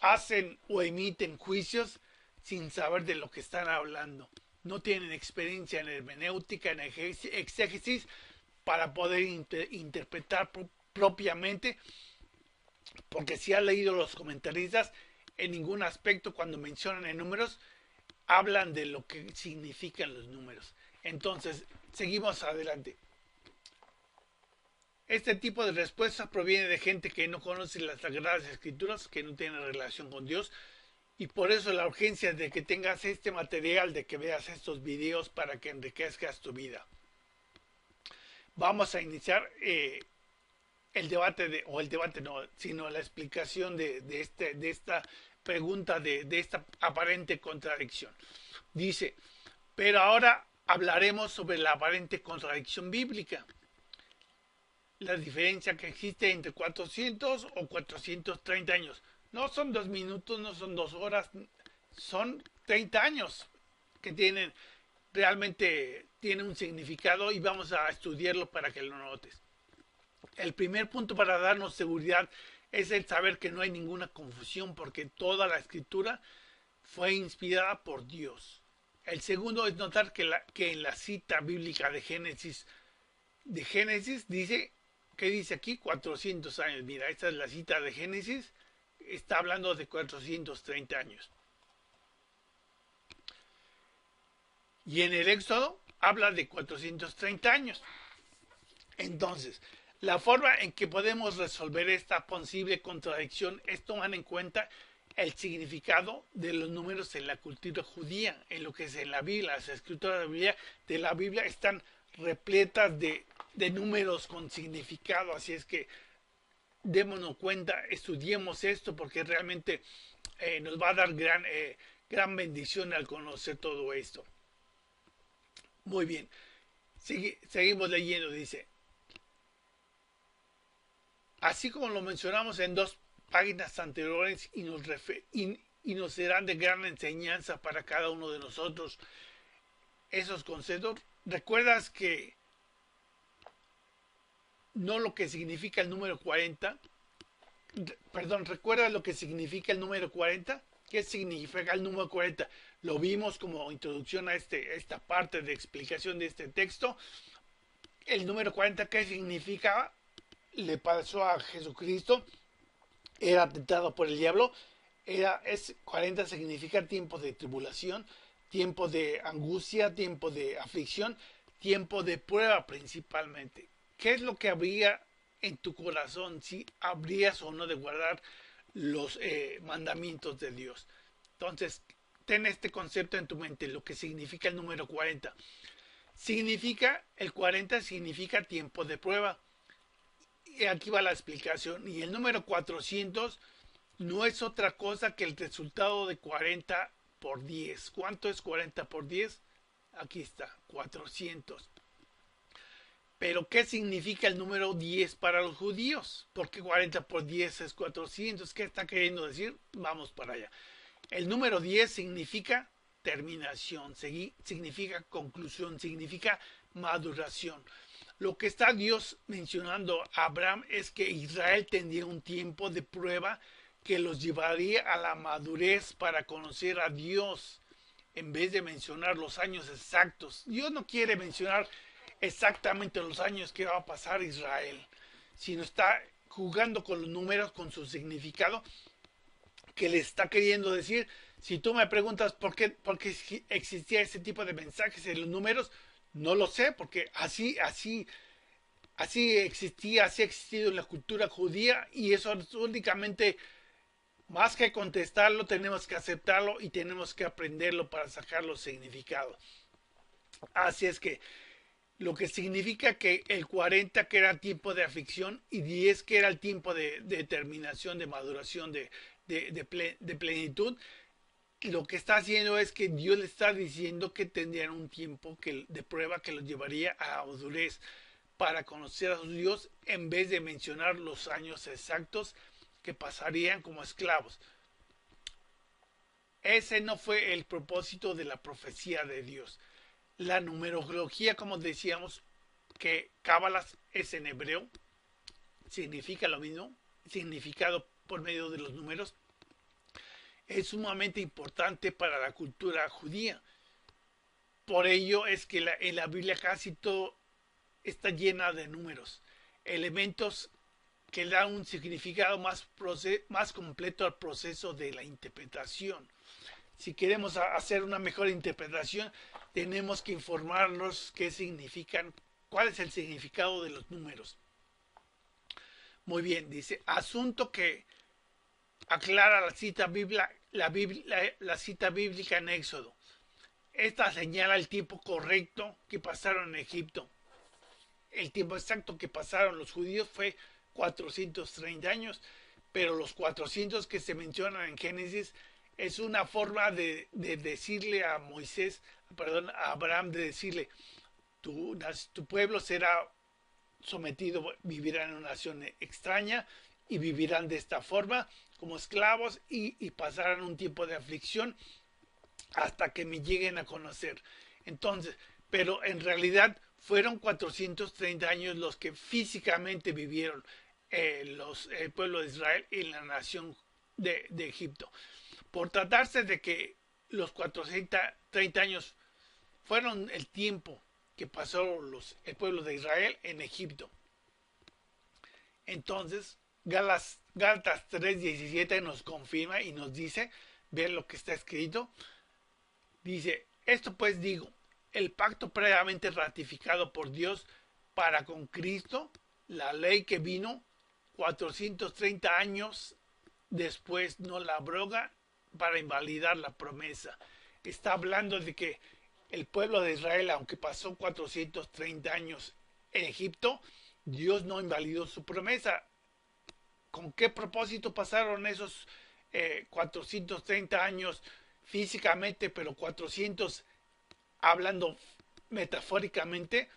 hacen o emiten juicios sin saber de lo que están hablando. No tienen experiencia en hermenéutica, en exégesis, para poder interpretar propiamente, porque si has leído los comentaristas, en ningún aspecto cuando mencionan en números, hablan de lo que significan los números. Entonces, seguimos adelante. Este tipo de respuestas proviene de gente que no conoce las Sagradas Escrituras, que no tiene relación con Dios, y por eso la urgencia de que tengas este material, de que veas estos videos para que enriquezcas tu vida. Vamos a iniciar el debate, sino la explicación de esta pregunta, de esta aparente contradicción. Dice, pero ahora hablaremos sobre la aparente contradicción bíblica. La diferencia que existe entre 400 o 430 años. No son 2 minutos, no son 2 horas, son 30 años que realmente tienen un significado y vamos a estudiarlo para que lo notes. El primer punto para darnos seguridad es el saber que no hay ninguna confusión porque toda la escritura fue inspirada por Dios. El segundo es notar que en la cita bíblica de Génesis dice, ¿qué dice aquí? 400 años. Mira, esta es la cita de Génesis, está hablando de 430 años. Y en el Éxodo habla de 430 años. Entonces, la forma en que podemos resolver esta posible contradicción es tomar en cuenta el significado de los números en la cultura judía, en lo que es en la Biblia. Las escrituras de la Biblia están repletas de números con significado, así es que démonos cuenta, estudiemos esto porque realmente nos va a dar gran bendición al conocer todo esto. Muy bien, seguimos leyendo, dice, así como lo mencionamos en 2 páginas anteriores y nos serán de gran enseñanza para cada uno de nosotros esos conceptos, recuerdas que no lo que significa el número 40, ¿recuerdas lo que significa el número 40? ¿Qué significa el número 40? Lo vimos como introducción a esta parte de explicación de este texto. El número 40, ¿qué significa? Le pasó a Jesucristo, era tentado por el diablo. 40 significa tiempo de tribulación, tiempo de angustia, tiempo de aflicción, tiempo de prueba principalmente. ¿Qué es lo que habría en tu corazón si habrías o no de guardar los mandamientos de Dios? Entonces, ten este concepto en tu mente, lo que significa el número 40. El 40 significa tiempo de prueba. Y aquí va la explicación. Y el número 400 no es otra cosa que el resultado de 40 por 10. ¿Cuánto es 40 por 10? Aquí está, 400. Pero ¿qué significa el número 10 para los judíos? Porque 40 por 10 es 400. ¿Qué está queriendo decir? Vamos para allá. El número 10 significa terminación, significa conclusión, significa maduración. Lo que está Dios mencionando a Abraham es que Israel tendría un tiempo de prueba que los llevaría a la madurez para conocer a Dios, en vez de mencionar los años exactos. Dios no quiere mencionar exactamente los años que va a pasar Israel, sino está jugando con los números, con su significado, que le está queriendo decir. Si tú me preguntas por qué existía ese tipo de mensajes en los números, no lo sé, porque así existía, así ha existido en la cultura judía, y eso es únicamente, más que contestarlo, tenemos que aceptarlo y tenemos que aprenderlo para sacar los significados. Así es que lo que significa que el 40 que era tiempo de aflicción y 10 que era el tiempo de terminación, de maduración, de plenitud, lo que está haciendo es que Dios le está diciendo que tendrían un tiempo de prueba que los llevaría a madurez para conocer a su Dios, en vez de mencionar los años exactos que pasarían como esclavos. Ese no fue el propósito de la profecía de Dios. La numerología, como decíamos, que Cábalas es en hebreo, significa lo mismo, significado por medio de los números, es sumamente importante para la cultura judía. Por ello es que en la Biblia casi todo está llena de números, elementos que dan un significado más completo al proceso de la interpretación. Si queremos hacer una mejor interpretación, tenemos que informarnos qué significan, cuál es el significado de los números. Muy bien, dice, asunto que aclara la cita bíblica, la cita bíblica en Éxodo. Esta señala el tiempo correcto que pasaron en Egipto. El tiempo exacto que pasaron los judíos fue 430 años, pero los 400 que se mencionan en Génesis es una forma de decirle a a Abraham, de decirle, tu pueblo será sometido, vivirán en una nación extraña y vivirán de esta forma como esclavos y pasarán un tiempo de aflicción hasta que me lleguen a conocer. Entonces, pero en realidad fueron 430 años los que físicamente vivieron el pueblo de Israel en la nación de Egipto. Por tratarse de que los 430 años fueron el tiempo que pasó el pueblo de Israel en Egipto. Entonces, Gálatas 3:17 nos confirma y nos dice, vean lo que está escrito, dice, esto pues digo, el pacto previamente ratificado por Dios para con Cristo, la ley que vino 430 años después no la abroga para invalidar la promesa. Está hablando de que el pueblo de Israel, aunque pasó 430 años en Egipto, Dios no invalidó su promesa. ¿Con qué propósito pasaron esos 430 años físicamente, pero 400 hablando metafóricamente?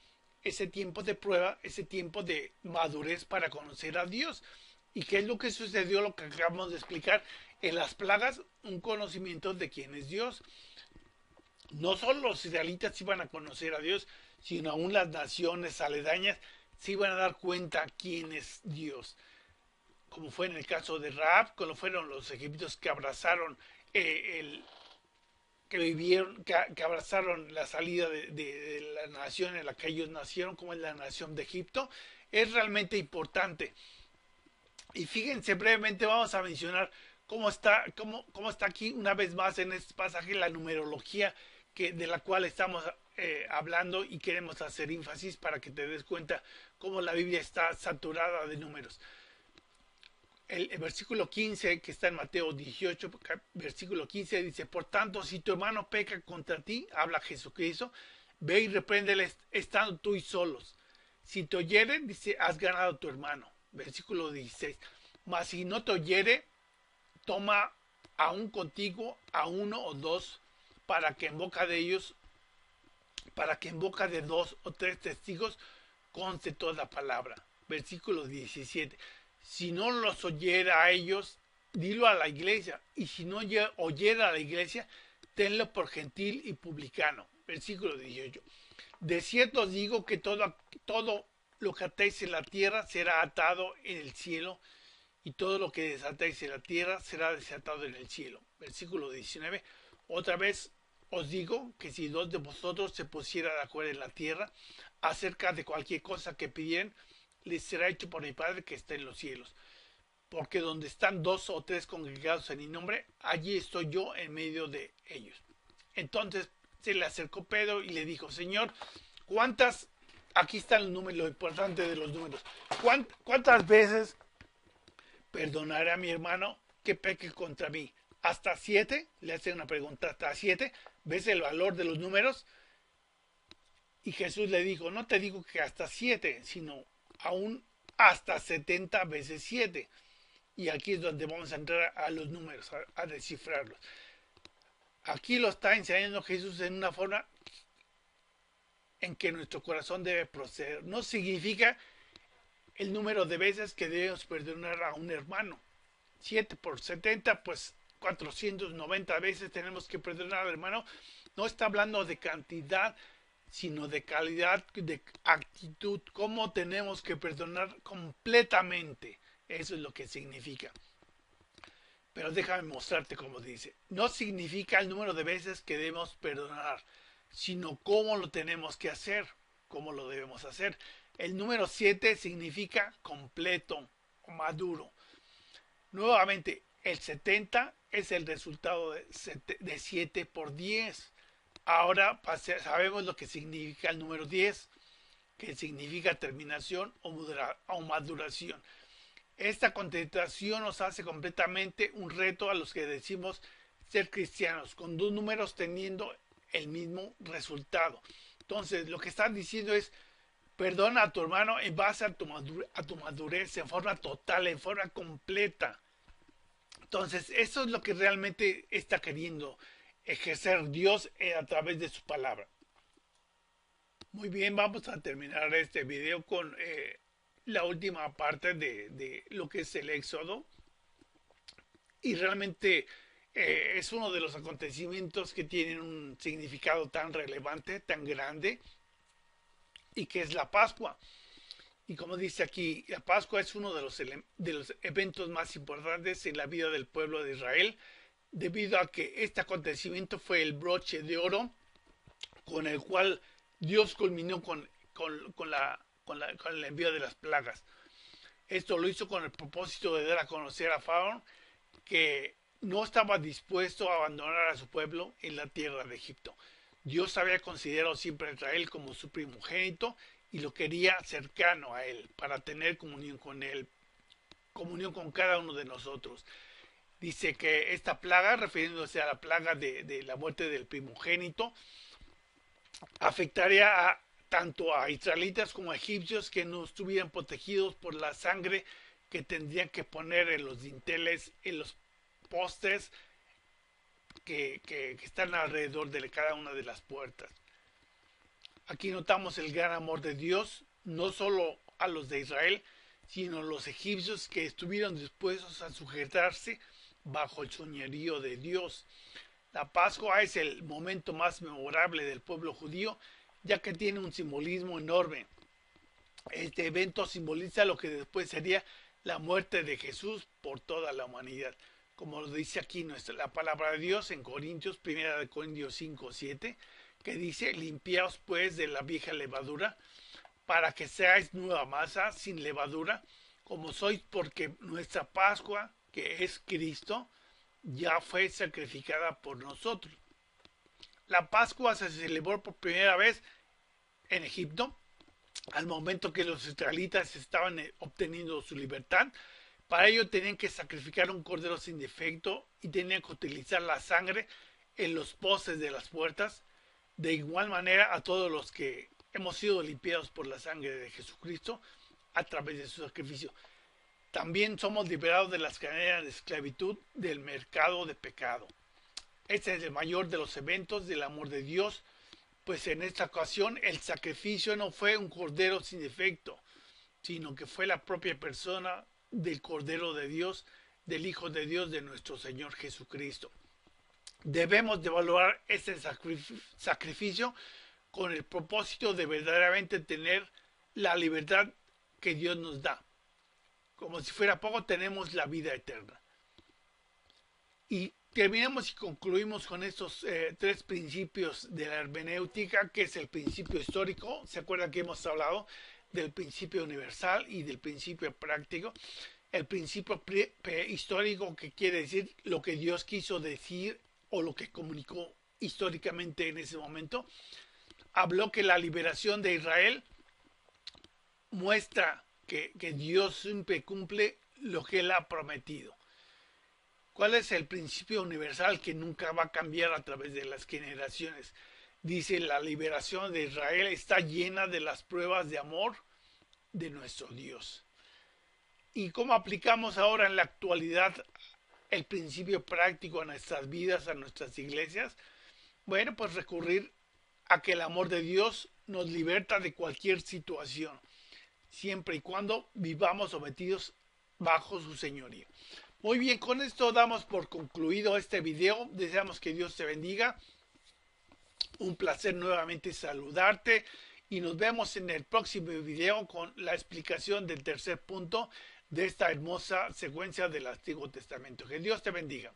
Ese tiempo de prueba, ese tiempo de madurez para conocer a Dios. ¿Y qué es lo que sucedió? Lo que acabamos de explicar en las plagas, un conocimiento de quién es Dios. No solo los israelitas iban a conocer a Dios, sino aún las naciones aledañas se iban a dar cuenta quién es Dios. Como fue en el caso de Rahab, como fueron los egipcios que abrazaron que abrazaron la salida de la nación en la que ellos nacieron, como es la nación de Egipto. Es realmente importante. Y fíjense, brevemente vamos a mencionar cómo está aquí una vez más en este pasaje la numerología de la cual estamos hablando, y queremos hacer énfasis para que te des cuenta cómo la Biblia está saturada de números. El versículo 15, que está en Mateo 18, versículo 15, dice, por tanto, si tu hermano peca contra ti, habla Jesucristo, ve y repréndele estando tú y solos. Si te oyere, dice, has ganado a tu hermano. Versículo 16, mas si no te oyere, toma aún contigo a uno o dos, para que en boca de dos o tres testigos conste toda palabra. Versículo 17. Si no los oyera a ellos, dilo a la iglesia. Y si no oyera a la iglesia, tenlo por gentil y publicano. Versículo 18. De cierto os digo que todo lo que atéis en la tierra será atado en el cielo, y todo lo que desatéis en la tierra será desatado en el cielo. Versículo 19. Otra vez os digo que si dos de vosotros se pusieran de acuerdo en la tierra acerca de cualquier cosa que pidieran, les será hecho por mi Padre que está en los cielos. Porque donde están dos o tres congregados en mi nombre, allí estoy yo en medio de ellos. Entonces se le acercó Pedro y le dijo, Señor, ¿cuántas? Aquí está el número, lo importante de los números. ¿Cuántas veces perdonaré a mi hermano que peque contra mí? ¿Hasta 7? Le hace una pregunta, ¿hasta 7? ¿Ves el valor de los números? Y Jesús le dijo, no te digo que hasta 7, sino aún hasta 70 veces 7. Y aquí es donde vamos a entrar a los números, a descifrarlos. Aquí lo está enseñando Jesús en una forma en que nuestro corazón debe proceder. No significa el número de veces que debemos perdonar a un hermano. 7 por 70, pues 490 veces tenemos que perdonar al hermano. No está hablando de cantidad, sino de calidad, de actitud. Cómo tenemos que perdonar completamente. Eso es lo que significa. Pero déjame mostrarte cómo dice. No significa el número de veces que debemos perdonar, sino cómo lo tenemos que hacer, cómo lo debemos hacer. El número 7 significa completo o maduro. Nuevamente, el 70 es el resultado de 7 por 10. Ahora sabemos lo que significa el número 10, que significa terminación o maduración. Esta contemplación nos hace completamente un reto a los que decimos ser cristianos, con dos números teniendo el mismo resultado. Entonces, lo que están diciendo es, perdona a tu hermano en base a tu madurez, en forma total, en forma completa. Entonces, eso es lo que realmente está queriendo ejercer Dios a través de su palabra. Muy bien, vamos a terminar este video con la última parte de lo que es el Éxodo. Y realmente es uno de los acontecimientos que tienen un significado tan relevante, tan grande, y que es la Pascua. Y como dice aquí, la Pascua es uno de los eventos más importantes en la vida del pueblo de Israel, debido a que este acontecimiento fue el broche de oro con el cual Dios culminó con el envío de las plagas. Esto lo hizo con el propósito de dar a conocer a Faraón que no estaba dispuesto a abandonar a su pueblo en la tierra de Egipto. Dios había considerado siempre a Israel como su primogénito y lo quería cercano a él para tener comunión con él, comunión con cada uno de nosotros. Dice que esta plaga, refiriéndose a la plaga de la muerte del primogénito, afectaría tanto a israelitas como a egipcios que no estuvieran protegidos por la sangre que tendrían que poner en los dinteles, en los postes que están alrededor de cada una de las puertas. Aquí notamos el gran amor de Dios, no solo a los de Israel, sino a los egipcios que estuvieron dispuestos a sujetarse bajo el señorío de Dios. La Pascua es el momento más memorable del pueblo judío, ya que tiene un simbolismo enorme. Este evento simboliza lo que después sería la muerte de Jesús por toda la humanidad. Como lo dice aquí la palabra de Dios en Corintios, 1 Corintios 5:7, que dice, limpiaos pues de la vieja levadura, para que seáis nueva masa sin levadura, como sois, porque nuestra Pascua, que es Cristo, ya fue sacrificada por nosotros. La Pascua se celebró por primera vez en Egipto, al momento que los israelitas estaban obteniendo su libertad. Para ello tenían que sacrificar un cordero sin defecto y tenían que utilizar la sangre en los postes de las puertas. De igual manera a todos los que hemos sido limpiados por la sangre de Jesucristo a través de su sacrificio. También somos liberados de las cadenas de esclavitud del mercado de pecado. Este es el mayor de los eventos del amor de Dios pues en esta ocasión el sacrificio no fue un cordero sin defecto, sino que fue la propia persona del Cordero de Dios, del Hijo de Dios, de nuestro Señor Jesucristo. Debemos de valorar este sacrificio con el propósito de verdaderamente tener la libertad que Dios nos da. Como si fuera poco, tenemos la vida eterna. Y terminamos y concluimos con estos tres principios de la hermenéutica, que es el principio histórico. ¿Se acuerdan que hemos hablado del principio universal y del principio práctico? El principio histórico, que quiere decir lo que Dios quiso decir o lo que comunicó históricamente en ese momento. Habló que la liberación de Israel muestra que Dios siempre cumple lo que Él ha prometido. ¿Cuál es el principio universal que nunca va a cambiar a través de las generaciones? Dice, la liberación de Israel está llena de las pruebas de amor de nuestro Dios. ¿Y cómo aplicamos ahora en la actualidad el principio práctico a nuestras vidas, a nuestras iglesias? Bueno, pues recurrir a que el amor de Dios nos liberta de cualquier situación, siempre y cuando vivamos sometidos bajo su señorío. Muy bien, con esto damos por concluido este video. Deseamos que Dios te bendiga. Un placer nuevamente saludarte y nos vemos en el próximo video con la explicación del tercer punto de esta hermosa secuencia del Antiguo Testamento. Que Dios te bendiga.